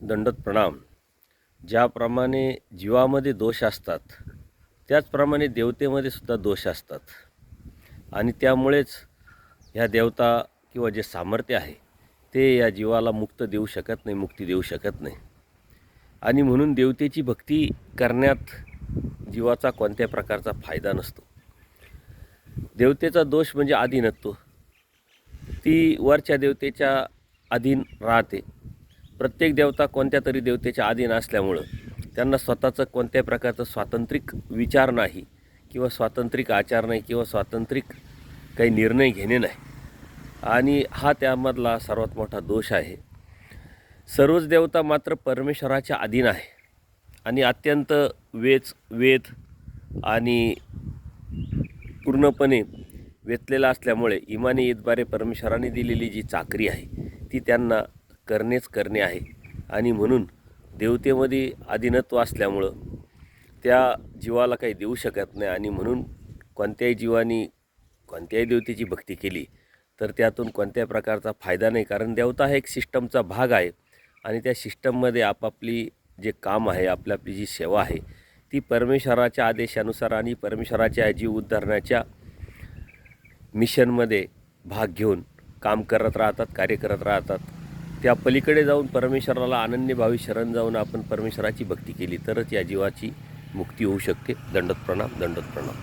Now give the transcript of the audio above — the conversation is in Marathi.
दंडोत प्रणाम. ज्याप्रमाणे जीवामध्ये दोष असतात त्याचप्रमाणे देवतेमध्ये सुद्धा दोष असतात आणि त्यामुळेच ह्या देवता किंवा जे सामर्थ्य आहे ते या जीवाला मुक्ती देऊ शकत नाही आणि म्हणून देवतेची भक्ती करण्यात जीवाचा कोणत्याही प्रकारचा फायदा नसतो. देवतेचा दोष म्हणजे अधीनत्व. ती वरच्या देवतेच्या अधीन राहते. प्रत्येक देवता कोणत्या तरी देवतेच्या अधीन असल्यामुळं त्यांना स्वतःचं कोणत्याही प्रकारचं स्वातंत्र्यिक विचार नाही किंवा स्वातंत्र्यिक आचार नाही किंवा स्वातंत्र्यिक काही निर्णय घेणे नाही आणि हा त्यामधला सर्वात मोठा दोष आहे. सर्वच देवता मात्र परमेश्वराच्या अधीन आहे आणि अत्यंत वेद आणि पूर्णपणे वेचलेला असल्यामुळे इमानी इतबारे परमेश्वराने दिलेली जी चाकरी आहे ती त्यांना करणे आहे आणि म्हणून देवतेमध्ये अधीनत्व असल्यामुळं त्या जीवाला काही देऊ शकत नाही आणि म्हणून कोणत्याही जीवानी कोणत्याही देवतेची भक्ती केली तर त्यातून कोणत्याही प्रकारचा फायदा नाही. कारण देवता हा एक सिस्टमचा भाग आहे आणि त्या सिस्टममध्ये आपापली जे काम आहे आपली जी सेवा आहे ती परमेश्वराच्या आदेशानुसार आणि परमेश्वराच्या जीव उद्धारण्याच्या मिशनमध्ये भाग घेऊन काम करत राहतात, कार्य करत राहतात. त्या पलीकडे जाऊन परमेश्वराला अनन्यभावी शरण जाऊन आपण परमेश्वराची भक्ती केली तरच या जीवाची मुक्ती होऊ शकते. दंडोत प्रणाम.